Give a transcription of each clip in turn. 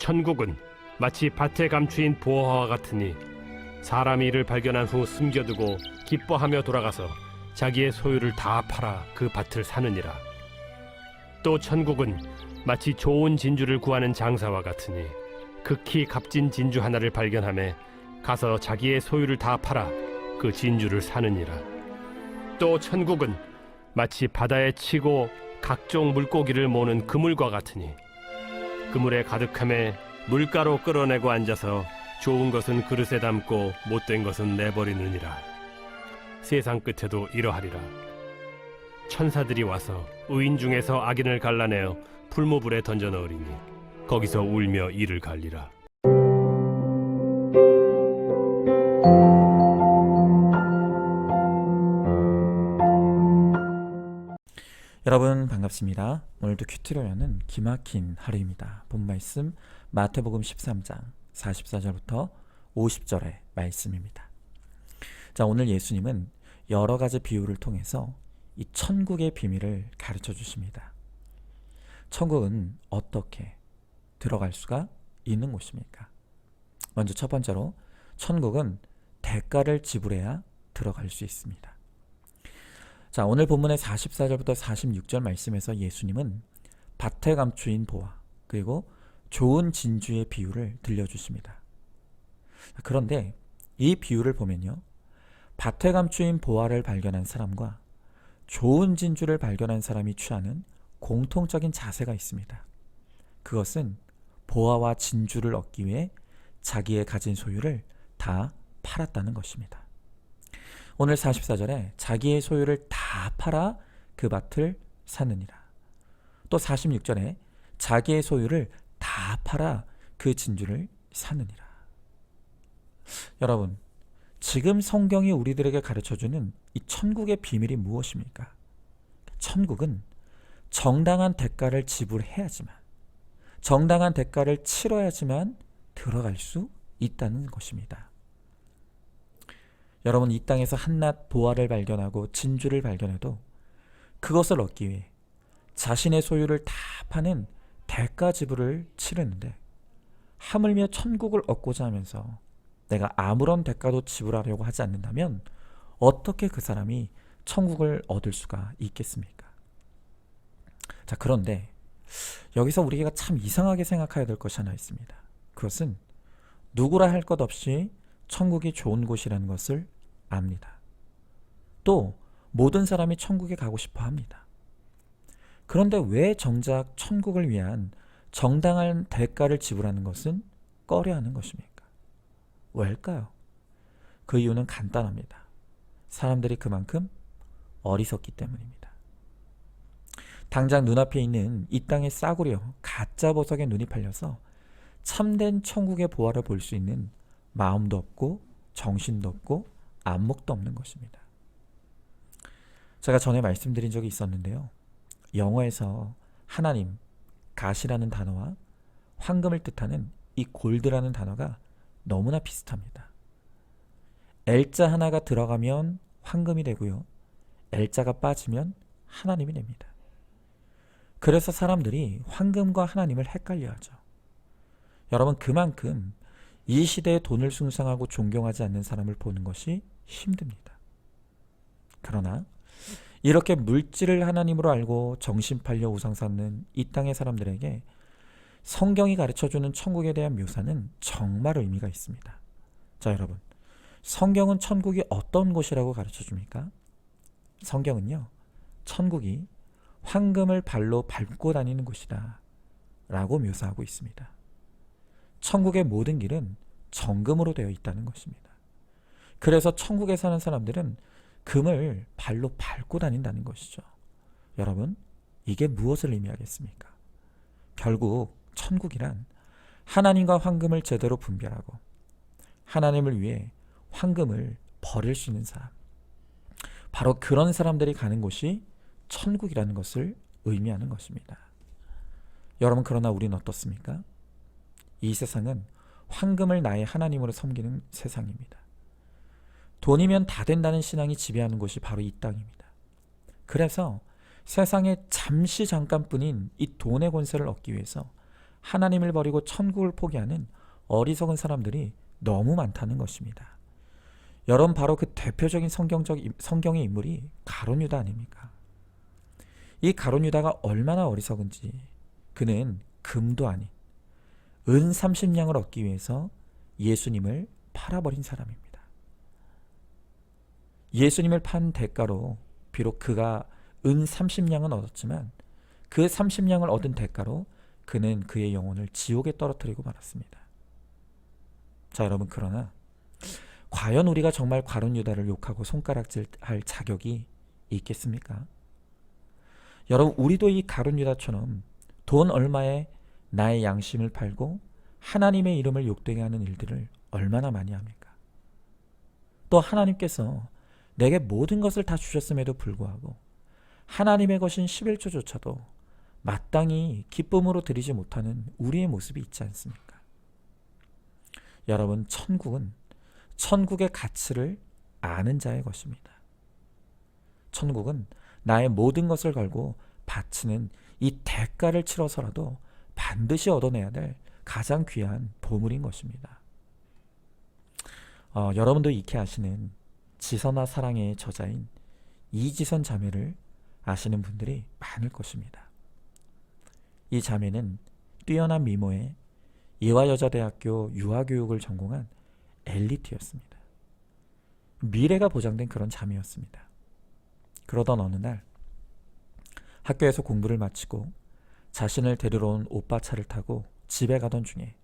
천국은 마치 밭에 감추인 보화와 같으니 사람이 이를 발견한 후 숨겨두고 기뻐하며 돌아가서 자기의 소유를 다 팔아 그 밭을 사느니라. 또 천국은 마치 좋은 진주를 구하는 장사와 같으니 극히 값진 진주 하나를 발견하매 가서 자기의 소유를 다 팔아 그 진주를 사느니라. 또 천국은 마치 바다에 치고 각종 물고기를 모는 그물과 같으니 그물에 가득함에 물가로 끌어내고 앉아서 좋은 것은 그릇에 담고 못된 것은 내버리느니라. 세상 끝에도 이러하리라. 천사들이 와서 의인 중에서 악인을 갈라내어 풀무불에 던져 넣으리니 거기서 울며 이를 갈리라. 여러분 반갑습니다. 오늘도 큐티로 여는 기막힌 하루입니다. 본 말씀 마태복음 13장 44절부터 50절의 말씀입니다. 자, 오늘 예수님은 여러 가지 비유를 통해서 이 천국의 비밀을 가르쳐 주십니다. 천국은 어떻게 들어갈 수가 있는 곳입니까? 먼저 첫 번째로 천국은 대가를 지불해야 들어갈 수 있습니다. 자, 오늘 본문의 44절부터 46절 말씀에서 예수님은 밭에 감추인 보화 그리고 좋은 진주의 비유를 들려주십니다. 그런데 이 비유를 보면요, 밭에 감추인 보화를 발견한 사람과 좋은 진주를 발견한 사람이 취하는 공통적인 자세가 있습니다. 그것은 보화와 진주를 얻기 위해 자기의 가진 소유를 다 팔았다는 것입니다. 오늘 44절에 자기의 소유를 다 팔아 그 밭을 사느니라. 또 46절에 자기의 소유를 다 팔아 그 진주를 사느니라. 여러분, 지금 성경이 우리들에게 가르쳐주는 이 천국의 비밀이 무엇입니까? 천국은 정당한 대가를 지불해야지만, 정당한 대가를 치러야지만 들어갈 수 있다는 것입니다. 여러분, 이 땅에서 한낱 보화를 발견하고 진주를 발견해도 그것을 얻기 위해 자신의 소유를 다 파는 대가 지불을 치르는데, 하물며 천국을 얻고자 하면서 내가 아무런 대가도 지불하려고 하지 않는다면 어떻게 그 사람이 천국을 얻을 수가 있겠습니까? 자, 그런데 여기서 우리가 참 이상하게 생각해야 될 것이 하나 있습니다. 그것은 누구라 할 것 없이 천국이 좋은 곳이라는 것을 압니다. 또 모든 사람이 천국에 가고 싶어 합니다. 그런데 왜 정작 천국을 위한 정당한 대가를 지불하는 것은 꺼려하는 것입니까? 왜일까요? 그 이유는 간단합니다. 사람들이 그만큼 어리석기 때문입니다. 당장 눈앞에 있는 이 땅의 싸구려 가짜 보석에 눈이 팔려서 참된 천국의 보화를 볼 수 있는 마음도 없고 정신도 없고 안목도 없는 것입니다. 제가 전에 말씀드린 적이 있었는데요, 영어에서 하나님, 갓이라는 단어와 황금을 뜻하는 이 골드라는 단어가 너무나 비슷합니다. L자 하나가 들어가면 황금이 되고요, L자가 빠지면 하나님이 됩니다. 그래서 사람들이 황금과 하나님을 헷갈려하죠. 여러분, 그만큼 이 시대에 돈을 숭상하고 존경하지 않는 사람을 보는 것이 힘듭니다. 그러나 이렇게 물질을 하나님으로 알고 정신 팔려 우상 삼는 이 땅의 사람들에게 성경이 가르쳐주는 천국에 대한 묘사는 정말 의미가 있습니다. 자, 여러분, 성경은 천국이 어떤 곳이라고 가르쳐줍니까? 성경은요, 천국이 황금을 발로 밟고 다니는 곳이다 라고 묘사하고 있습니다. 천국의 모든 길은 정금으로 되어 있다는 것입니다. 그래서 천국에 사는 사람들은 금을 발로 밟고 다닌다는 것이죠. 여러분, 이게 무엇을 의미하겠습니까? 결국 천국이란 하나님과 황금을 제대로 분별하고 하나님을 위해 황금을 버릴 수 있는 사람, 바로 그런 사람들이 가는 곳이 천국이라는 것을 의미하는 것입니다. 여러분, 그러나 우리는 어떻습니까? 이 세상은 황금을 나의 하나님으로 섬기는 세상입니다. 돈이면 다 된다는 신앙이 지배하는 곳이 바로 이 땅입니다. 그래서 세상에 잠시 잠깐뿐인 이 돈의 권세를 얻기 위해서 하나님을 버리고 천국을 포기하는 어리석은 사람들이 너무 많다는 것입니다. 여러분, 바로 그 대표적인 성경의 인물이 가룟 유다 아닙니까? 이 가룟 유다가 얼마나 어리석은지, 그는 금도 아닌 은 30냥을 얻기 위해서 예수님을 팔아버린 사람입니다. 예수님을 판 대가로 비록 그가 은 30냥은 얻었지만 그 30냥을 얻은 대가로 그는 그의 영혼을 지옥에 떨어뜨리고 말았습니다. 자, 여러분, 그러나 과연 우리가 정말 가룟 유다를 욕하고 손가락질할 자격이 있겠습니까? 여러분, 우리도 이 가룟 유다처럼 돈 얼마에 나의 양심을 팔고 하나님의 이름을 욕되게 하는 일들을 얼마나 많이 합니까? 또 하나님께서 내게 모든 것을 다 주셨음에도 불구하고 하나님의 것인 11조조차도 마땅히 기쁨으로 드리지 못하는 우리의 모습이 있지 않습니까? 여러분, 천국은 천국의 가치를 아는 자의 것입니다. 천국은 나의 모든 것을 걸고 바치는 이 대가를 치러서라도 반드시 얻어내야 될 가장 귀한 보물인 것입니다. 여러분도 익히 아시는 지선과 사랑의 저자인 이지선 자매를 아시는 분들이 많을 것입니다. 이 자매는 뛰어난 미모에 이화여자대학교 유아교육을 전공한 엘리트였습니다. 미래가 보장된 그런 자매였습니다. 그러던 어느 날 학교에서 공부를 마치고 자신을 데리러 온 오빠 차를 타고 집에 가던 중에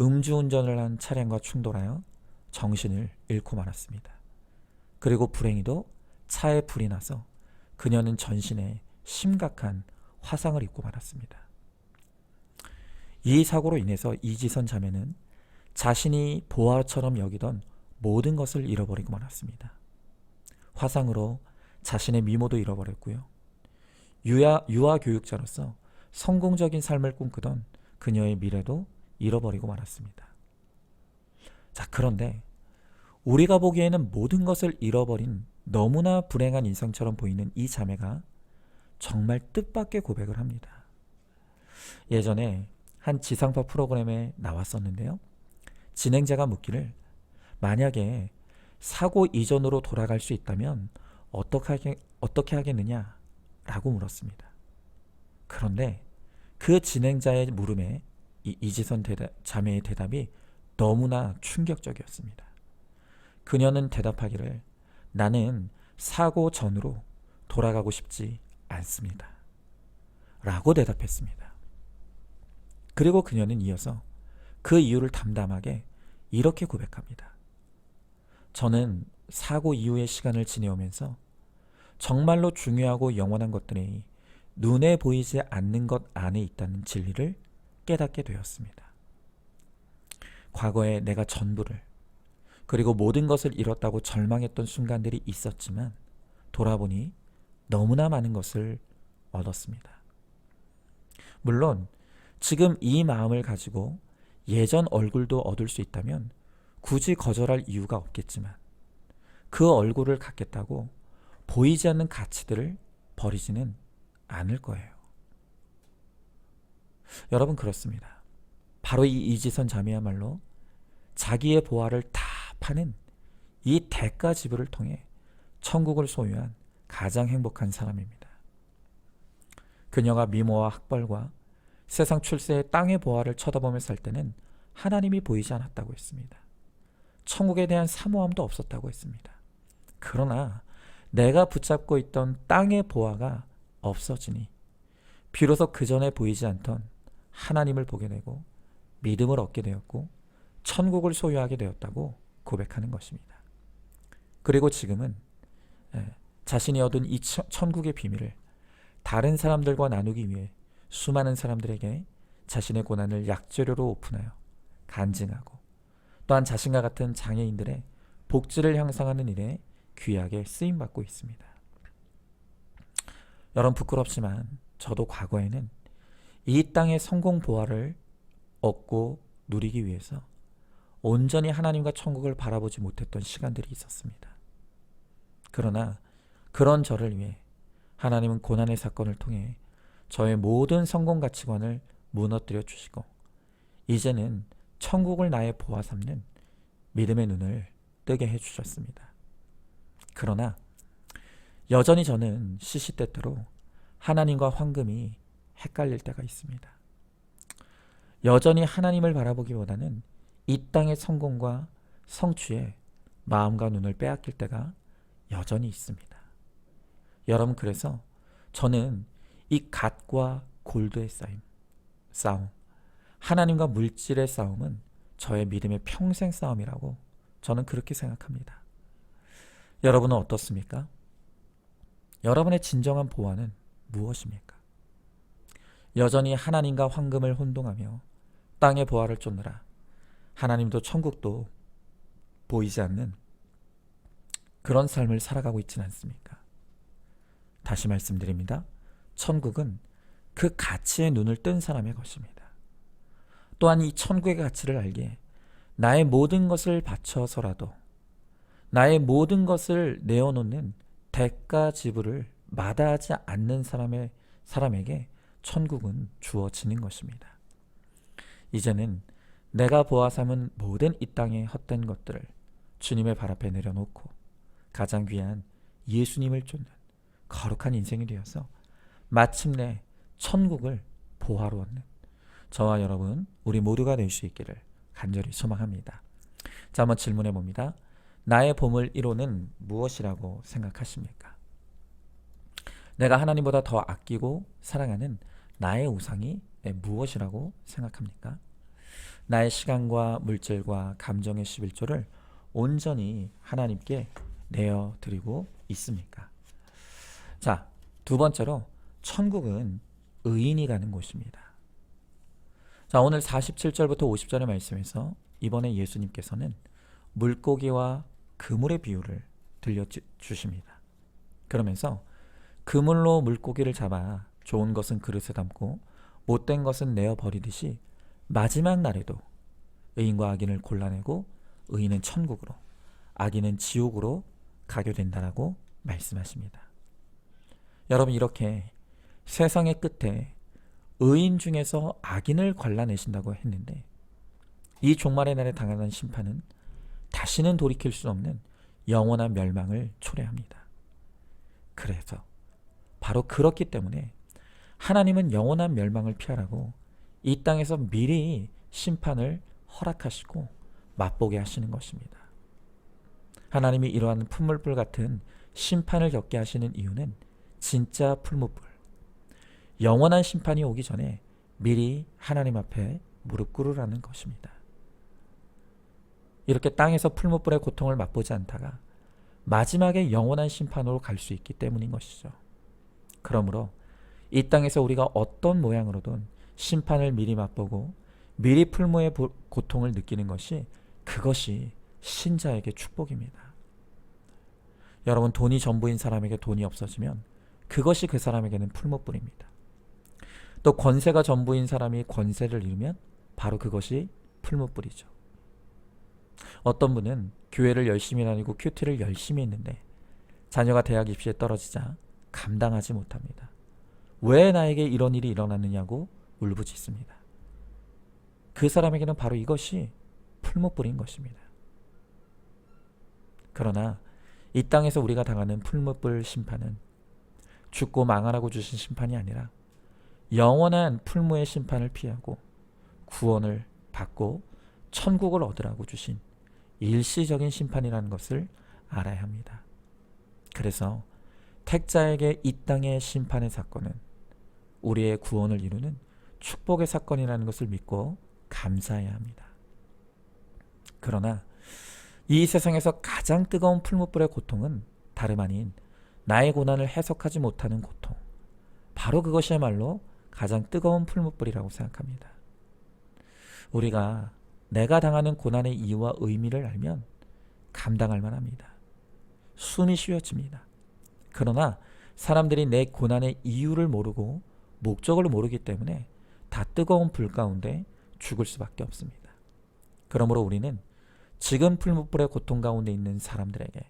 음주운전을 한 차량과 충돌하여 정신을 잃고 말았습니다. 그리고 불행히도 차에 불이 나서 그녀는 전신에 심각한 화상을 입고 말았습니다. 이 사고로 인해서 이지선 자매는 자신이 보화처럼 여기던 모든 것을 잃어버리고 말았습니다. 화상으로 자신의 미모도 잃어버렸고요. 유아 교육자로서 성공적인 삶을 꿈꾸던 그녀의 미래도 잃어버리고 말았습니다. 자, 그런데 우리가 보기에는 모든 것을 잃어버린 너무나 불행한 인생처럼 보이는 이 자매가 정말 뜻밖의 고백을 합니다. 예전에 한 지상파 프로그램에 나왔었는데요. 진행자가 묻기를 만약에 사고 이전으로 돌아갈 수 있다면 어떻게 하겠느냐? 라고 물었습니다. 그런데 그 진행자의 물음에 이지선 자매의 대답이 너무나 충격적이었습니다. 그녀는 대답하기를 나는 사고 전으로 돌아가고 싶지 않습니다. 라고 대답했습니다. 그리고 그녀는 이어서 그 이유를 담담하게 이렇게 고백합니다. 저는 사고 이후의 시간을 지내오면서 정말로 중요하고 영원한 것들이 눈에 보이지 않는 것 안에 있다는 진리를 깨닫게 되었습니다. 과거에 내가 전부를 그리고 모든 것을 잃었다고 절망했던 순간들이 있었지만 돌아보니 너무나 많은 것을 얻었습니다. 물론 지금 이 마음을 가지고 예전 얼굴도 얻을 수 있다면 굳이 거절할 이유가 없겠지만 그 얼굴을 갖겠다고 보이지 않는 가치들을 버리지는 않을 거예요. 여러분, 그렇습니다. 바로 이 이지선 자매야말로 자기의 보화를 다 파는 이 대가 지불을 통해 천국을 소유한 가장 행복한 사람입니다. 그녀가 미모와 학벌과 세상 출세의 땅의 보화를 쳐다보며 살 때는 하나님이 보이지 않았다고 했습니다. 천국에 대한 사모함도 없었다고 했습니다. 그러나 내가 붙잡고 있던 땅의 보화가 없어지니 비로소 그 전에 보이지 않던 하나님을 보게 되고 믿음을 얻게 되었고 천국을 소유하게 되었다고 고백하는 것입니다. 그리고 지금은 자신이 얻은 이 천국의 비밀을 다른 사람들과 나누기 위해 수많은 사람들에게 자신의 고난을 약재료로 오픈하여 간증하고 또한 자신과 같은 장애인들의 복지를 향상하는 일에 귀하게 쓰임받고 있습니다. 여러분, 부끄럽지만 저도 과거에는 이 땅의 성공 보화를 얻고 누리기 위해서 온전히 하나님과 천국을 바라보지 못했던 시간들이 있었습니다. 그러나 그런 저를 위해 하나님은 고난의 사건을 통해 저의 모든 성공 가치관을 무너뜨려 주시고 이제는 천국을 나의 보화 삼는 믿음의 눈을 뜨게 해주셨습니다. 그러나 여전히 저는 시시때때로 하나님과 황금이 헷갈릴 때가 있습니다. 여전히 하나님을 바라보기보다는 이 땅의 성공과 성취에 마음과 눈을 빼앗길 때가 여전히 있습니다. 여러분, 그래서 저는 이 갓과 골드의 싸움, 하나님과 물질의 싸움은 저의 믿음의 평생 싸움이라고 저는 그렇게 생각합니다. 여러분은 어떻습니까? 여러분의 진정한 보화는 무엇입니까? 여전히 하나님과 황금을 혼동하며 땅의 보화를 쫓느라 하나님도 천국도 보이지 않는 그런 삶을 살아가고 있지는 않습니까? 다시 말씀드립니다. 천국은 그 가치에 눈을 뜬 사람의 것입니다. 또한 이 천국의 가치를 알기에 나의 모든 것을 바쳐서라도 나의 모든 것을 내어놓는 대가 지불을 마다하지 않는 사람에게 천국은 주어지는 것입니다. 이제는 내가 보아 삼은 모든 이 땅의 헛된 것들을 주님의 발 앞에 내려놓고 가장 귀한 예수님을 쫓는 거룩한 인생이 되어서 마침내 천국을 보화로 얻는 저와 여러분, 우리 모두가 될 수 있기를 간절히 소망합니다. 자, 한번 질문해 봅니다. 나의 보물 1호는 무엇이라고 생각하십니까? 내가 하나님보다 더 아끼고 사랑하는 나의 우상이 무엇이라고 생각합니까? 나의 시간과 물질과 감정의 11조를 온전히 하나님께 내어드리고 있습니까? 자, 두 번째로 천국은 의인이 가는 곳입니다. 자, 오늘 47절부터 50절의 말씀에서 이번에 예수님께서는 물고기와 그물의 비유를 들려주십니다. 그러면서 그물로 물고기를 잡아 좋은 것은 그릇에 담고 못된 것은 내어버리듯이 마지막 날에도 의인과 악인을 골라내고 의인은 천국으로 악인은 지옥으로 가게 된다라고 말씀하십니다. 여러분, 이렇게 세상의 끝에 의인 중에서 악인을 골라내신다고 했는데 이 종말의 날에 당하는 심판은 다시는 돌이킬 수 없는 영원한 멸망을 초래합니다. 그래서 바로 그렇기 때문에 하나님은 영원한 멸망을 피하라고 이 땅에서 미리 심판을 허락하시고 맛보게 하시는 것입니다. 하나님이 이러한 풀무불 같은 심판을 겪게 하시는 이유는 진짜 풀무불, 영원한 심판이 오기 전에 미리 하나님 앞에 무릎 꿇으라는 것입니다. 이렇게 땅에서 풀무불의 고통을 맛보지 않다가 마지막에 영원한 심판으로 갈 수 있기 때문인 것이죠. 그러므로 이 땅에서 우리가 어떤 모양으로든 심판을 미리 맛보고 미리 풀무의 고통을 느끼는 것이 그것이 신자에게 축복입니다. 여러분, 돈이 전부인 사람에게 돈이 없어지면 그것이 그 사람에게는 풀무불입니다. 또 권세가 전부인 사람이 권세를 잃으면 바로 그것이 풀무불이죠. 어떤 분은 교회를 열심히 다니고 큐티를 열심히 했는데 자녀가 대학 입시에 떨어지자 감당하지 못합니다. 왜 나에게 이런 일이 일어났느냐고 울부짖습니다. 그 사람에게는 바로 이것이 풀무불인 것입니다. 그러나 이 땅에서 우리가 당하는 풀무불 심판은 죽고 망하라고 주신 심판이 아니라 영원한 풀무의 심판을 피하고 구원을 받고 천국을 얻으라고 주신 일시적인 심판이라는 것을 알아야 합니다. 그래서 택자에게 이 땅의 심판의 사건은 우리의 구원을 이루는 축복의 사건이라는 것을 믿고 감사해야 합니다. 그러나 이 세상에서 가장 뜨거운 풀무불의 고통은 다름 아닌 나의 고난을 해석하지 못하는 고통, 바로 그것이야말로 가장 뜨거운 풀무불이라고 생각합니다. 우리가 내가 당하는 고난의 이유와 의미를 알면 감당할 만합니다. 숨이 쉬워집니다. 그러나 사람들이 내 고난의 이유를 모르고 목적을 모르기 때문에 다 뜨거운 불 가운데 죽을 수밖에 없습니다. 그러므로 우리는 지금 풀무불의 고통 가운데 있는 사람들에게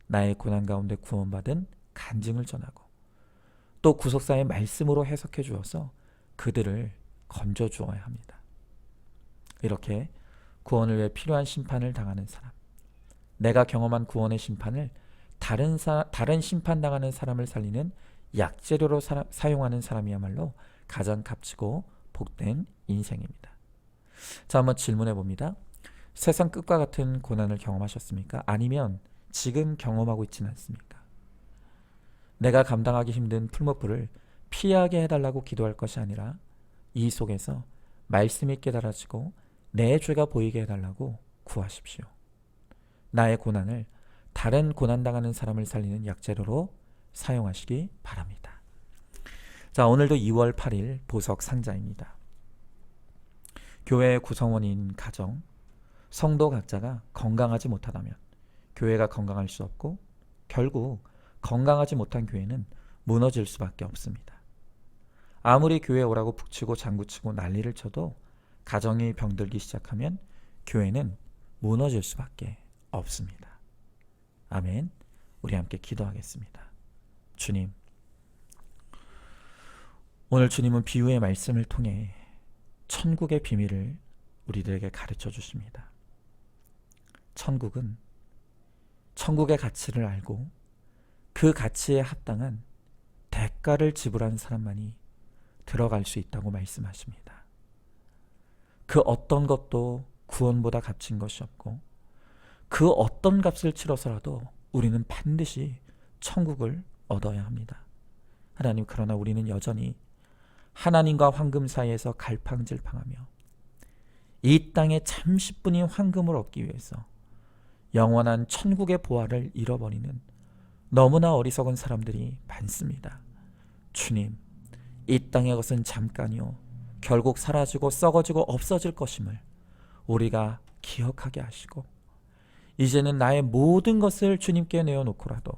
나의 고난 가운데 구원받은 간증을 전하고 또 구속사의 말씀으로 해석해 주어서 그들을 건져 주어야 합니다. 이렇게 구원을 위해 필요한 심판을 당하는 사람, 내가 경험한 구원의 심판을 다른 심판당하는 사람을 살리는 약재료로 사용하는 사람이야말로 가장 값지고 복된 인생입니다. 자, 한번 질문해 봅니다. 세상 끝과 같은 고난을 경험하셨습니까? 아니면 지금 경험하고 있지는 않습니까? 내가 감당하기 힘든 풀무불을 피하게 해달라고 기도할 것이 아니라 이 속에서 말씀이 깨달아지고 내 죄가 보이게 해달라고 구하십시오. 나의 고난을 다른 고난당하는 사람을 살리는 약재료로 사용하시기 바랍니다. 자, 오늘도 2월 8일 보석 상자입니다. 교회의 구성원인 가정, 성도 각자가 건강하지 못하다면 교회가 건강할 수 없고 결국 건강하지 못한 교회는 무너질 수밖에 없습니다. 아무리 교회에 오라고 북치고 장구치고 난리를 쳐도 가정이 병들기 시작하면 교회는 무너질 수밖에 없습니다. 아멘. 우리 함께 기도하겠습니다. 주님, 오늘 주님은 비유의 말씀을 통해 천국의 비밀을 우리들에게 가르쳐 주십니다. 천국의 가치를 알고 그 가치에 합당한 대가를 지불한 사람만이 들어갈 수 있다고 말씀하십니다. 그 어떤 것도 구원보다 값진 것이 없고 그 어떤 값을 치러서라도 우리는 반드시 천국을 얻어야 합니다. 하나님, 그러나 우리는 여전히 하나님과 황금 사이에서 갈팡질팡하며 이 땅에 잠시뿐인 황금을 얻기 위해서 영원한 천국의 보화를 잃어버리는 너무나 어리석은 사람들이 많습니다. 주님, 이 땅의 것은 잠깐이요 결국 사라지고 썩어지고 없어질 것임을 우리가 기억하게 하시고 이제는 나의 모든 것을 주님께 내어놓고라도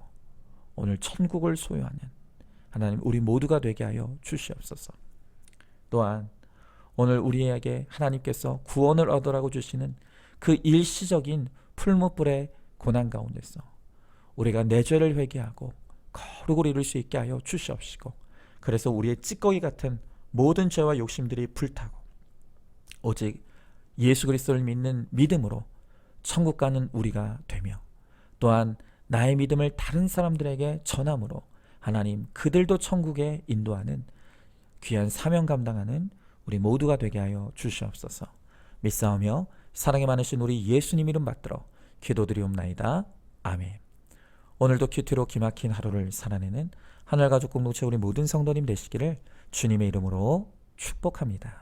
오늘 천국을 소유하는 하나님, 우리 모두가 되게 하여 주시옵소서. 또한 오늘 우리에게 하나님께서 구원을 얻으라고 주시는 그 일시적인 풀무불의 고난 가운데서 우리가 내 죄를 회개하고 거룩을 이룰 수 있게 하여 주시옵시고, 그래서 우리의 찌꺼기 같은 모든 죄와 욕심들이 불타고 오직 예수 그리스도를 믿는 믿음으로 천국 가는 우리가 되며, 또한 나의 믿음을 다른 사람들에게 전함으로 하나님, 그들도 천국에 인도하는 귀한 사명 감당하는 우리 모두가 되게 하여 주시옵소서. 믿사오며 사랑이 많으신 우리 예수님 이름 받들어 기도드리옵나이다. 아멘. 오늘도 큐티로 기막힌 하루를 살아내는 하늘가족 공동체 우리 모든 성도님 되시기를 주님의 이름으로 축복합니다.